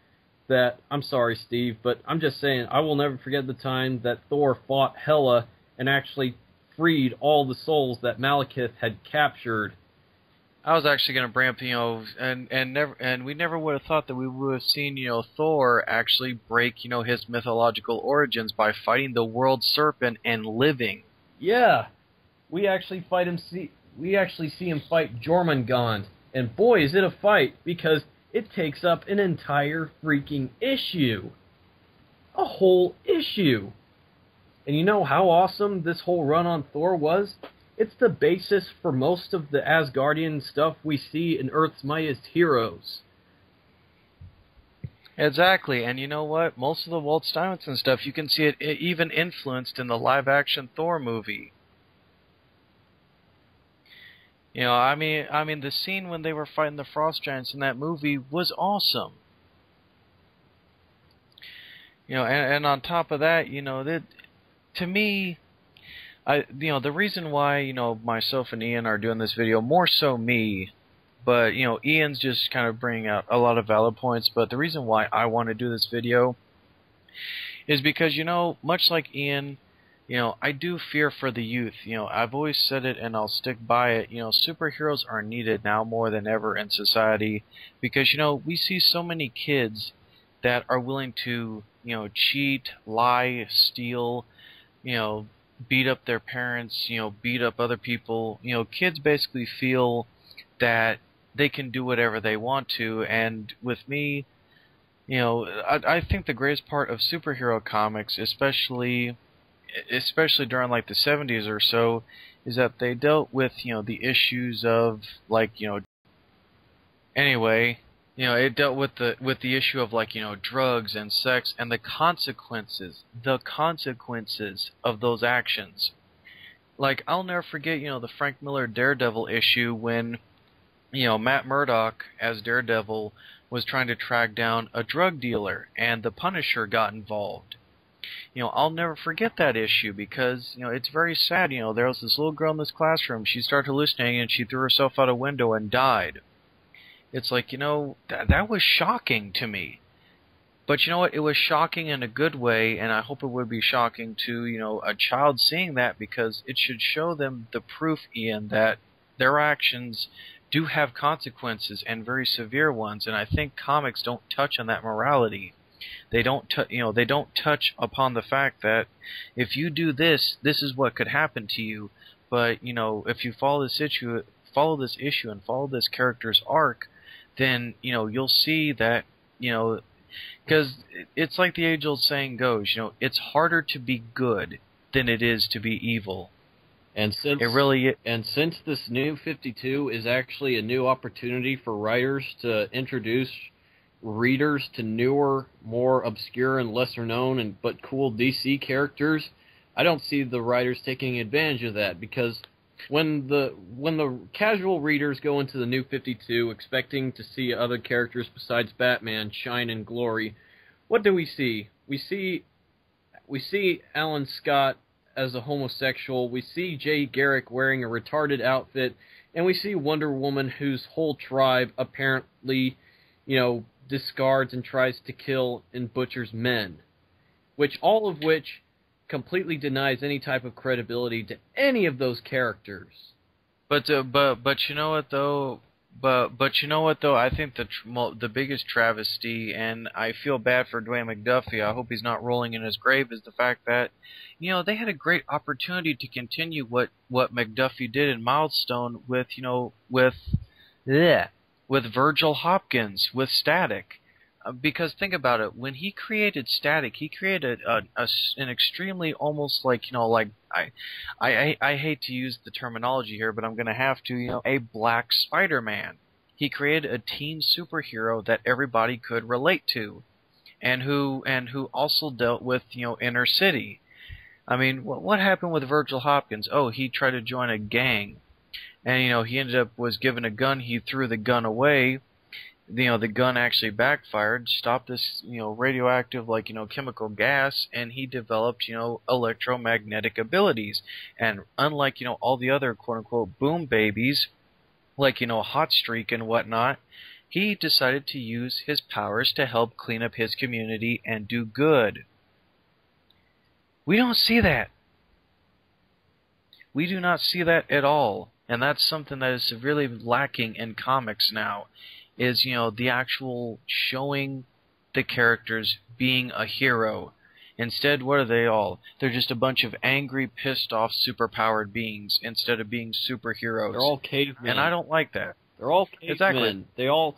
that... I'm sorry, Steve, but I'm just saying, I will never forget the time that Thor fought Hela and actually freed all the souls that Malekith had captured. I was actually going to bring up, and we never would have thought that we would have seen, Thor actually break, his mythological origins by fighting the world serpent and living. Yeah, we actually see him fight Jormungand, and boy, is it a fight, because it takes up an entire freaking issue. A whole issue. And you know how awesome this whole run on Thor was? It's the basis for most of the Asgardian stuff we see in Earth's Mightiest Heroes. Exactly, and you know what? Most of the Walt Simonson stuff, you can see it even influenced in the live-action Thor movie. I mean, the scene when they were fighting the Frost Giants in that movie was awesome. And on top of that, to me, the reason why, myself and Ian are doing this video, more so me, but, Ian's just kind of bringing out a lot of valid points, but the reason why I want to do this video is because, much like Ian, I do fear for the youth. I've always said it and I'll stick by it. Superheroes are needed now more than ever in society because, we see so many kids that are willing to, cheat, lie, steal, beat up their parents, beat up other people. Kids basically feel that they can do whatever they want to, and with me, You know, I think the greatest part of superhero comics, especially during like the 70s or so, is that they dealt with, you know, the issues of like, you know, anyway, you know, it dealt with the issue of like, you know, drugs and sex and the consequences of those actions. Like, I'll never forget, you know, the Frank Miller Daredevil issue when, you know, Matt Murdock as Daredevil was trying to track down a drug dealer and the Punisher got involved. You know, I'll never forget that issue because, you know, it's very sad. You know, there was this little girl in this classroom. She started hallucinating and she threw herself out a window and died. It's like, you know, that was shocking to me. But you know what? It was shocking in a good way, and I hope it would be shocking to, you know, a child seeing that because it should show them the proof, Ian, that their actions do have consequences and very severe ones. And I think comics don't touch on that morality. They don't touch upon the fact that if you do this, this is what could happen to you. But you know, if you follow this issue and follow this character's arc, then you know you'll see that, you know, because it's like the age-old saying goes, you know, it's harder to be good than it is to be evil. And since this new 52 is actually a new opportunity for writers to introduce readers to newer, more obscure and lesser known but cool DC characters, I don't see the writers taking advantage of that, because when the casual readers go into the new 52 expecting to see other characters besides Batman shine in glory, what do we see? We see Alan Scott as a homosexual, we see Jay Garrick wearing a retarded outfit, and we see Wonder Woman whose whole tribe apparently, you know, discards and tries to kill and butchers men, all of which completely denies any type of credibility to any of those characters. But you know what though? But you know what though? I think the biggest travesty, and I feel bad for Dwayne McDuffie. I hope he's not rolling in his grave. Is the fact that, you know, they had a great opportunity to continue what McDuffie did in Milestone with, you know, with Virgil Hopkins, with Static. Because think about it, when he created Static, he created an extremely almost like, you know, like I hate to use the terminology here, but I'm going to have to, you know, a black Spider-Man. He created a teen superhero that everybody could relate to, and who also dealt with, you know, inner city. I mean, what happened with Virgil Hopkins? Oh, he tried to join a gang, and you know, he was given a gun. He threw the gun away. You know, the gun actually backfired, stopped this, you know, radioactive, like, you know, chemical gas, and he developed, you know, electromagnetic abilities. And unlike, you know, all the other quote-unquote boom babies, like, you know, Hot Streak and whatnot, he decided to use his powers to help clean up his community and do good. We don't see that. We do not see that at all. And that's something that is severely lacking in comics now. Is, you know, the actual showing the characters being a hero. Instead, what are they all? They're just a bunch of angry, pissed off, superpowered beings instead of being superheroes. They're all cavemen. And I don't like that. They're all cavemen. Exactly. They all,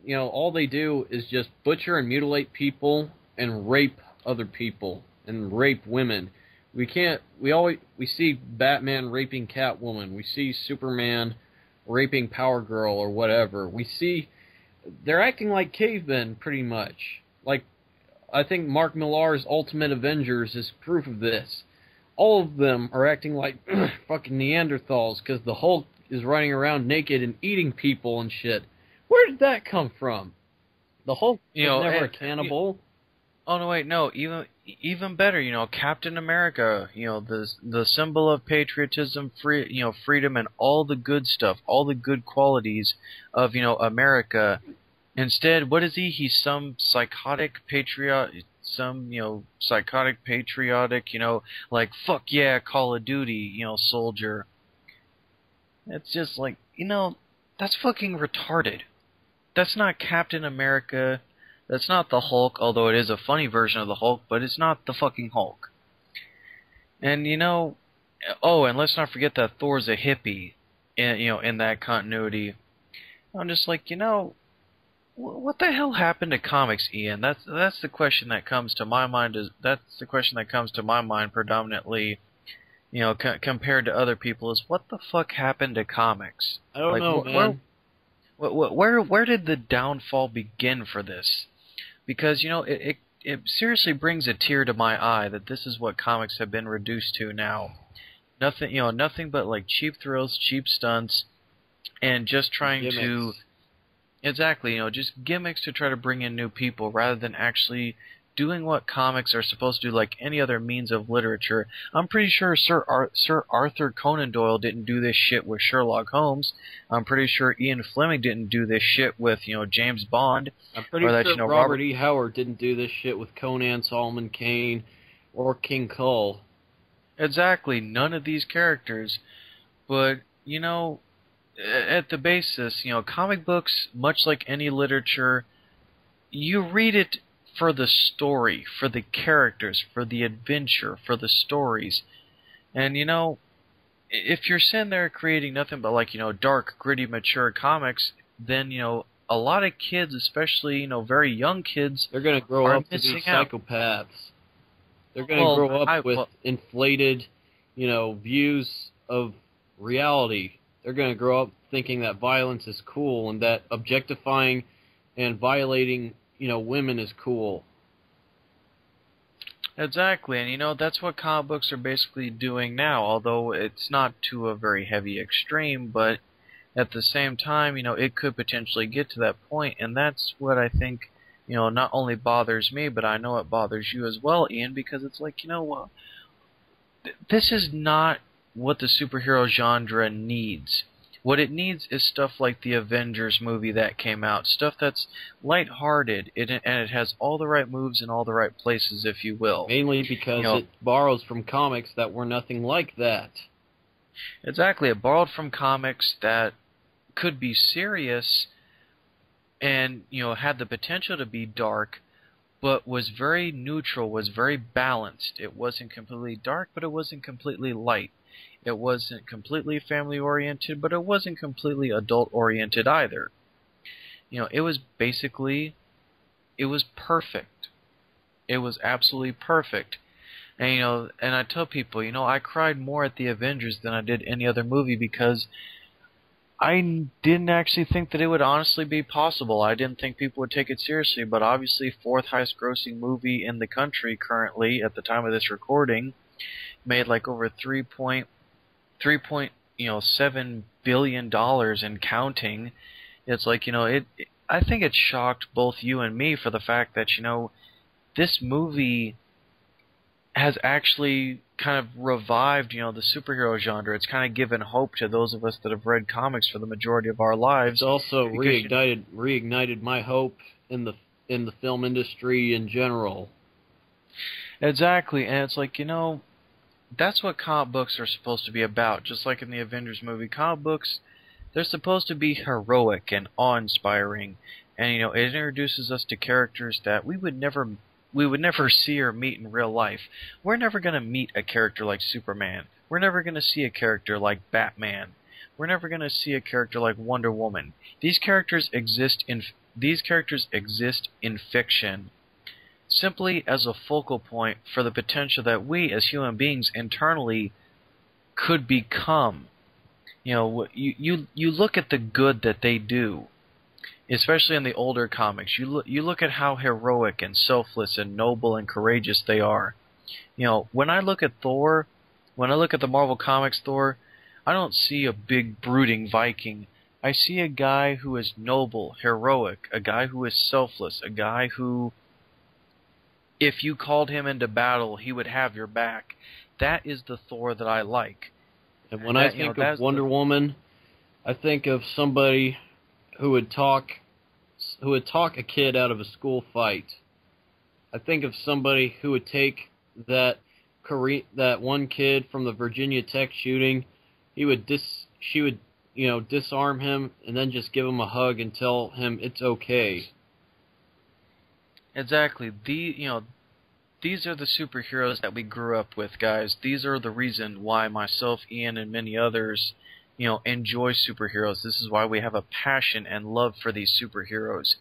you know, all they do is just butcher and mutilate people and rape other people and rape women. We see Batman raping Catwoman. We see Superman raping Power Girl or whatever. We see they're acting like cavemen pretty much. Like, I think Mark Millar's Ultimate Avengers is proof of this. All of them are acting like fucking Neanderthals because the Hulk is running around naked and eating people and shit. Where did that come from? The Hulk was never a cannibal. Oh no, wait, no. Even better, you know, Captain America. You know, the symbol of patriotism, freedom, and all the good stuff, all the good qualities of, you know, America. Instead, what is he? He's some psychotic patriotic, you know, like fuck yeah, Call of Duty, you know, soldier. It's just like, you know, that's fucking retarded. That's not Captain America. That's not the Hulk, although it is a funny version of the Hulk, but it's not the fucking Hulk. And, you know, oh, and let's not forget that Thor's a hippie, in that continuity. I'm just like, you know, what the hell happened to comics, Ian? That's the question that comes to my mind. That's the question that comes to my mind predominantly. You know, compared to other people, is what the fuck happened to comics? I don't know, man. Where did the downfall begin for this? Because, you know, it seriously brings a tear to my eye that this is what comics have been reduced to now. Nothing but like cheap thrills, cheap stunts, and just trying gimmicks. to exactly, you know, just gimmicks to try to bring in new people rather than actually doing what comics are supposed to do, like any other means of literature. I'm pretty sure Sir Arthur Conan Doyle didn't do this shit with Sherlock Holmes. I'm pretty sure Ian Fleming didn't do this shit with, you know, James Bond. I'm pretty sure Robert E. Howard didn't do this shit with Conan, Solomon Kane, or King Kull. Exactly, none of these characters. But, you know, at the basis, you know, comic books, much like any literature, you read it for the story, for the characters, for the adventure, for the stories. And, you know, if you're sitting there creating nothing but, like, you know, dark, gritty, mature comics, then, you know, a lot of kids, especially, you know, very young kids, they're going to grow up to be psychopaths. They're going to grow up with inflated, you know, views of reality. They're going to grow up thinking that violence is cool and that objectifying and violating, you know, women is cool. Exactly, and you know, that's what comic books are basically doing now, although it's not to a very heavy extreme, but at the same time, you know, it could potentially get to that point, and that's what I think, you know, not only bothers me, but I know it bothers you as well, Ian, because it's like, you know, this is not what the superhero genre needs. What it needs is stuff like the Avengers movie that came out, stuff that's lighthearted, and it has all the right moves in all the right places, if you will. Mainly because it borrows from comics that were nothing like that. Exactly, it borrowed from comics that could be serious and, you know, had the potential to be dark, but was very neutral, was very balanced. It wasn't completely dark, but it wasn't completely light. It wasn't completely family-oriented, but it wasn't completely adult-oriented either. You know, it was basically, it was perfect. It was absolutely perfect. And, you know, and I tell people, you know, I cried more at the Avengers than I did any other movie because I didn't actually think that it would honestly be possible. I didn't think people would take it seriously, but obviously fourth highest grossing movie in the country currently at the time of this recording, made like over $3.7 billion and counting. It's like, you know, I think it shocked both you and me for the fact that, you know, this movie has actually kind of revived, you know, the superhero genre. It's kind of given hope to those of us that have read comics for the majority of our lives. It's also reignited my hope in the film industry in general. Exactly, and it's like, you know, that's what comic books are supposed to be about. Just like in the Avengers movie, comic books, they're supposed to be heroic and awe-inspiring, and, you know, it introduces us to characters that we would never see or meet in real life. We're never going to meet a character like Superman. We're never going to see a character like Batman. We're never going to see a character like Wonder Woman. These characters exist in fiction simply as a focal point for the potential that we as human beings internally could become. You know, you look at the good that they do, especially in the older comics. You look at how heroic and selfless and noble and courageous they are. You know, when I look at Thor, when I look at the Marvel Comics Thor, I don't see a big brooding Viking. I see a guy who is noble, heroic, a guy who is selfless, a guy who, if you called him into battle, he would have your back. That is the Thor that I like. And when I think of Wonder Woman, I think of somebody who would talk a kid out of a school fight. I think of somebody who would take that one kid from the Virginia Tech shooting. She would disarm him and then just give him a hug and tell him it's okay. Exactly. These are the superheroes that we grew up with, guys. These are the reason why myself, Ian, and many others enjoy superheroes. This is why we have a passion and love for these superheroes.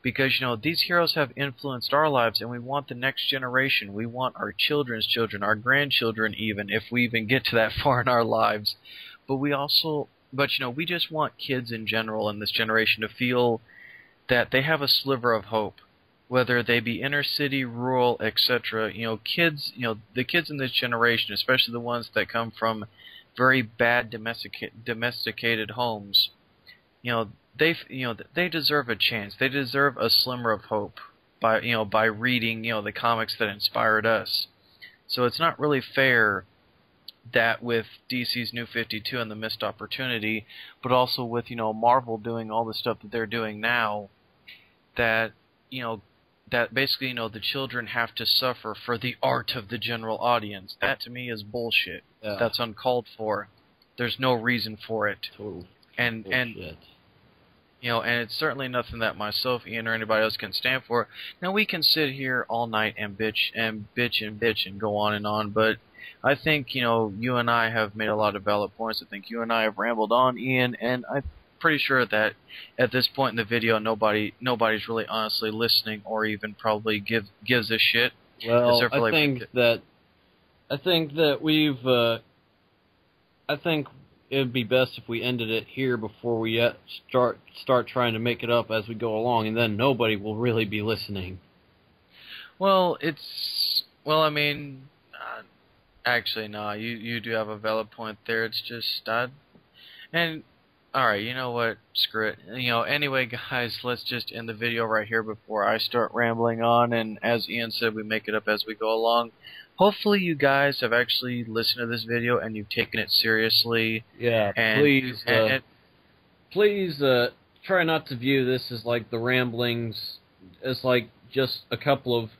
Because, these heroes have influenced our lives, and we want the next generation. We want our children's children, our grandchildren even, if we even get to that far in our lives. But we just want kids in general in this generation to feel that they have a sliver of hope. Whether they be inner city, rural, etc., kids, the kids in this generation, especially the ones that come from very bad domesticated homes, they deserve a chance. They deserve a slimmer of hope by reading, the comics that inspired us. So it's not really fair that with DC's New 52 and the missed opportunity, but also with, Marvel doing all the stuff that they're doing now, that basically, the children have to suffer for the art of the general audience. That, to me, is bullshit. Yeah. That's uncalled for. There's no reason for it. Total and bullshit. And it's certainly nothing that myself, Ian, or anybody else can stand for. Now, we can sit here all night and bitch and go on, but I think, you and I have made a lot of valid points. I think you and I have rambled on, Ian, and I'm pretty sure that at this point in the video, nobody's really honestly listening or even probably gives a shit. Well, I think it'd be best if we ended it here before we start trying to make it up as we go along, and then nobody will really be listening. Well, actually, no, you do have a valid point there. It's just, alright, you know what, screw it. Anyway, guys, let's just end the video right here before I start rambling on, and as Ian said, we make it up as we go along. Hopefully you guys have actually listened to this video and you've taken it seriously. Yeah, and please try not to view this as like the ramblings, as like just a couple of...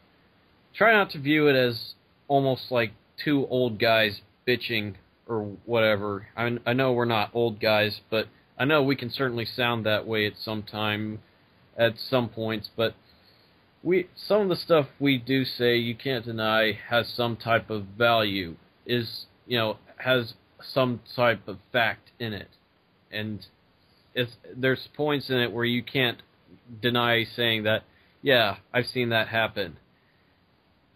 Try not to view it as almost like two old guys bitching or whatever. I know we're not old guys, but I know we can certainly sound that way at some points, but some of the stuff we do say, you can't deny, has some type of value, has some type of fact in it. And there's points in it where you can't deny saying that, yeah, I've seen that happen.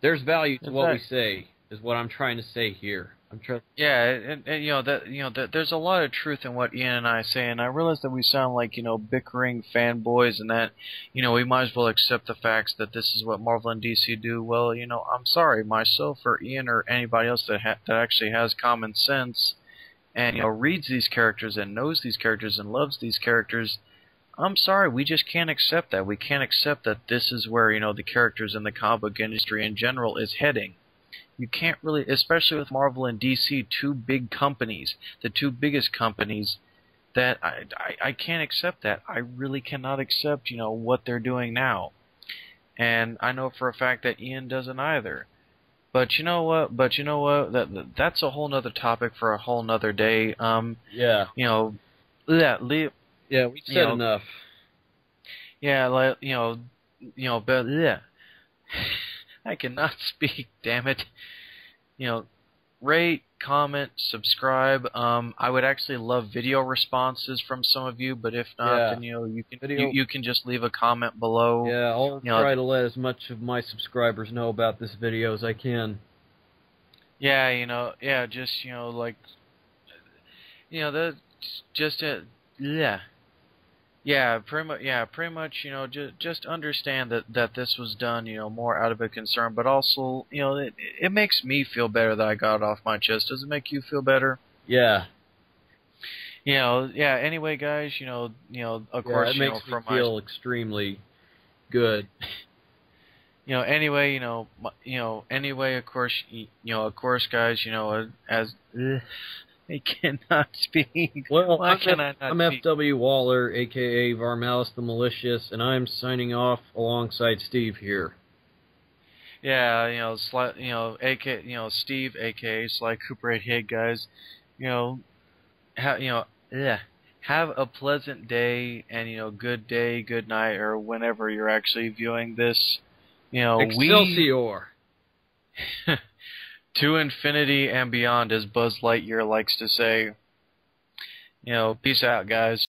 There's value to what we say, is what I'm trying to say here. Yeah, and there's a lot of truth in what Ian and I say, and I realize that we sound like, bickering fanboys, and that, we might as well accept the facts that this is what Marvel and DC do. Well, I'm sorry, myself or Ian or anybody else that actually has common sense and, reads these characters and knows these characters and loves these characters, I'm sorry, we just can't accept that. We can't accept that this is where, the characters in the comic book industry in general is heading. You can't really, especially with Marvel and DC, two big companies, the two biggest companies, that I can't accept that. I really cannot accept, what they're doing now. And I know for a fact that Ian doesn't either. But you know what? That's a whole nother topic for a whole nother day. Yeah. Yeah, we've said enough. Yeah, but yeah. I cannot speak, damn it. Rate, comment, subscribe. I would actually love video responses from some of you, but if not, then you can just leave a comment below. Yeah, I'll try to let as much of my subscribers know about this video as I can. Yeah, Yeah, pretty much, just understand that this was done, more out of a concern, but also, it makes me feel better that I got it off my chest. Does it make you feel better? Yeah. Anyway, guys, of course, it makes me feel extremely good. Anyway, of course, guys, as I cannot speak. Well, Why can I not I'm speak? fwwaller, a.k.a. Varmalis the Malicious, and I'm signing off alongside Steve here. Yeah, Steve, a.k.a. Sly Cooper 88, guys. Have a pleasant day, and, good day, good night, or whenever you're actually viewing this. Excelsior! To infinity and beyond, as Buzz Lightyear likes to say. Peace out, guys.